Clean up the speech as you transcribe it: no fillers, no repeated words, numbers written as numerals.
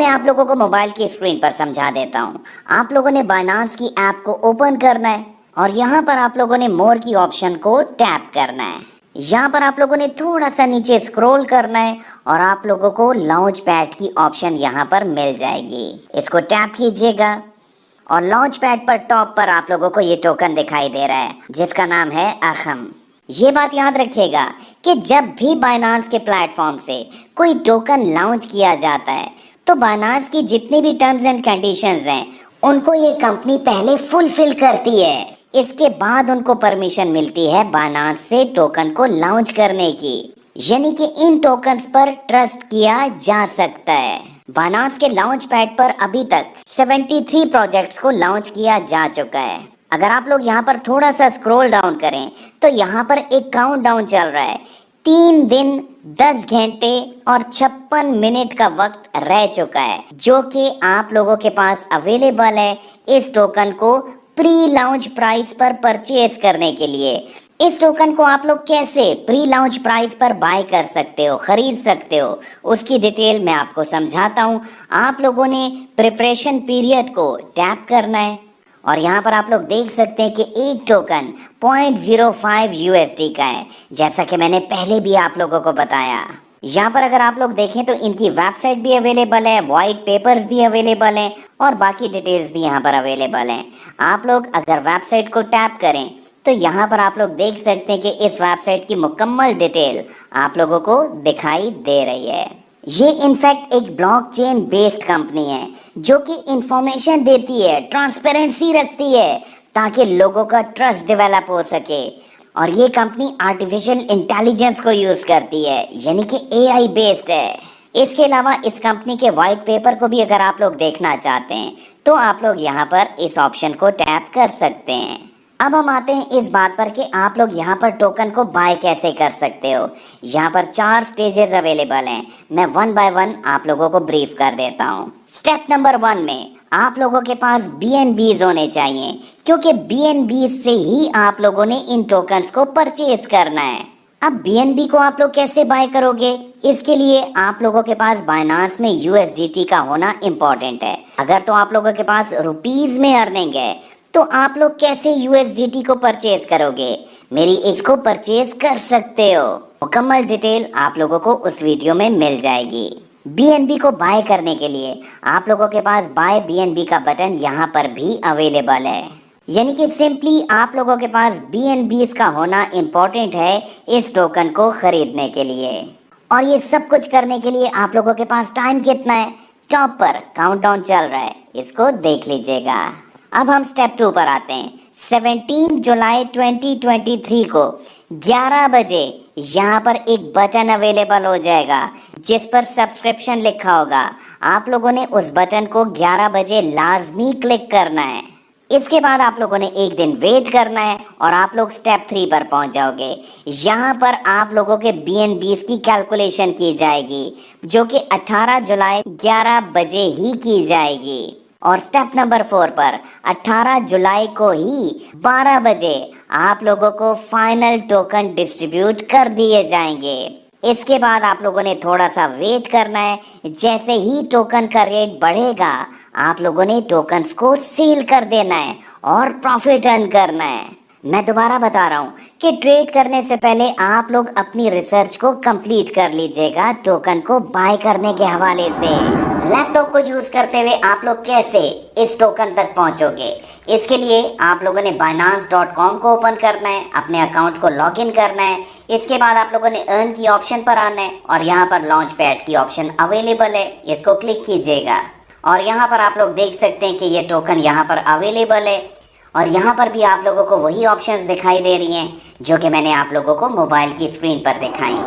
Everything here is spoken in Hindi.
मैं आप लोगों को मोबाइल की स्क्रीन पर समझा देता हूँ। आप लोगों ने बाइनांस की ऐप को ओपन करना है और यहाँ पर आप लोगों ने मोर की ऑप्शन को टैप करना है। यहाँ पर आप लोगों ने थोड़ा सा नीचे स्क्रॉल करना है और आप लोगों को लॉन्च पैड की ऑप्शन यहाँ पर मिल जाएगी। इसको टैप कीजिएगा और लॉन्च पैड पर टॉप पर आप लोगों को ये टोकन दिखाई दे रहा है जिसका नाम है अरहम। ये बात याद रखिएगा कि जब भी बाइनांस के प्लेटफॉर्म से कोई टोकन लॉन्च किया जाता है तो बाइनांस की जितनी भी टर्म्स एंड कंडीशंस हैं उनको ये कंपनी पहले फुलफिल करती है। इसके बाद उनको परमिशन मिलती है बाइनांस से टोकन को लॉन्च करने की, यानी कि इन टोकन्स पर ट्रस्ट किया जा सकता है। बाइनांस के लॉन्च पैड पर अभी तक 73 प्रोजेक्ट्स को लॉन्च किया जा चुका है। अगर आप लोग यहाँ पर थोड़ा सा स्क्रॉल डाउन करें तो यहाँ पर एक काउंटडाउन चल रहा है। 3 दिन 10 घंटे और 56 मिनट का वक्त रह चुका है जो कि आप लोगों के पास अवेलेबल है इस टोकन को प्री लॉन्च प्राइस पर परचेज करने के लिए। इस टोकन को आप लोग कैसे प्री लॉन्च प्राइस पर बाय कर सकते हो, खरीद सकते हो, उसकी डिटेल मैं आपको समझाता हूँ। आप लोगों ने प्रिपरेशन पीरियड को टैप करना है और यहाँ पर आप लोग देख सकते हैं कि एक टोकन 0.05 USD का है, जैसा कि मैंने पहले भी आप लोगों को बताया। यहाँ पर अगर आप लोग देखें तो इनकी वेबसाइट भी अवेलेबल है, वाइट पेपर्स भी अवेलेबल हैं और बाकी डिटेल्स भी यहाँ पर अवेलेबल हैं। आप लोग अगर वेबसाइट को टैप करें तो यहाँ पर आप लोग देख सकते हैं कि इस वेबसाइट की मुकम्मल डिटेल आप लोगों को दिखाई दे रही है। ये इनफैक्ट एक ब्लॉकचेन बेस्ड कंपनी है जो कि इंफॉर्मेशन देती है, ट्रांसपेरेंसी रखती है ताकि लोगों का ट्रस्ट डेवलप हो सके। और ये कंपनी आर्टिफिशियल इंटेलिजेंस को यूज़ करती है, यानी कि AI बेस्ड है। इसके अलावा इस कंपनी के वाइट पेपर को भी अगर आप लोग देखना चाहते हैं तो आप लोग यहाँ पर इस ऑप्शन को टैप कर सकते हैं। अब हम आते हैं इस बात पर कि आप लोग यहाँ पर टोकन को बाय कैसे कर सकते हो। यहाँ पर 4 स्टेजेस अवेलेबल हैं। मैं 1 बाय 1 आप लोगों को ब्रीफ कर देता हूँ। स्टेप नंबर 1 में आप लोगों के पास BNBs होने चाहिए, क्योंकि BNBs से ही आप लोगों ने इन टोकन्स को परचेज करना है। अब BNB को आप लोग कैसे बाय करोगे, इसके लिए आप लोगों के पास बाइनांस में USDT का होना इम्पोर्टेंट है। अगर तो आप लोगों के पास रुपीस में अर्निंग है तो आप लोग कैसे USDT को परचेज करोगे, मेरी इसको परचेज कर सकते हो। मुकम्मल डिटेल आप लोगों को उस वीडियो में मिल जाएगी। BNB को बाय करने के लिए आप लोगों के पास बाय BNB का बटन यहाँ पर भी अवेलेबल है, यानी कि सिंपली आप लोगों के पास BNBs का होना इम्पोर्टेंट है इस टोकन को खरीदने के लिए। और ये सब कुछ करने के लिए आप लोगों के पास टाइम कितना है, टॉप पर काउंटडाउन चल रहा है, इसको देख लीजिएगा। अब हम स्टेप 2 पर आते हैं। 17 जुलाई 2023 को 11 बजे यहाँ पर एक बटन अवेलेबल हो जाएगा जिस पर सब्सक्रिप्शन लिखा होगा। आप लोगों ने उस बटन को 11 बजे लाजमी क्लिक करना है। इसके बाद आप लोगों ने एक दिन वेट करना है और आप लोग स्टेप 3 पर पहुंच जाओगे। यहाँ पर आप लोगों के BNBs की कैलकुलेशन की जाएगी जो कि 18 जुलाई 11 बजे ही की जाएगी। और स्टेप नंबर 4 पर 18 जुलाई को ही 12 बजे आप लोगों को फाइनल टोकन डिस्ट्रीब्यूट कर दिए जाएंगे। इसके बाद आप लोगों ने थोड़ा सा वेट करना है। जैसे ही टोकन का रेट बढ़ेगा आप लोगों ने टोकन्स को सेल कर देना है और प्रॉफिट अर्न करना है। मैं दोबारा बता रहा हूँ कि ट्रेड करने से पहले आप लोग अपनी रिसर्च को कंप्लीट कर लीजिएगा टोकन को बाय करने के हवाले से। लैपटॉप को यूज करते हुए आप लोग कैसे इस टोकन तक पहुंचोगे, इसके लिए आप लोगों ने binance.com को ओपन करना है, अपने अकाउंट को लॉगिन करना है। इसके बाद आप लोगों ने अर्न की ऑप्शन पर आना है और यहाँ पर लॉन्च पैड की ऑप्शन अवेलेबल है, इसको क्लिक कीजिएगा। और यहाँ पर आप लोग देख सकते हैं कि ये टोकन यहाँ पर अवेलेबल है और यहाँ पर भी आप लोगों को वही ऑप्शंस दिखाई दे रही हैं जो कि मैंने आप लोगों को मोबाइल की स्क्रीन पर दिखाई।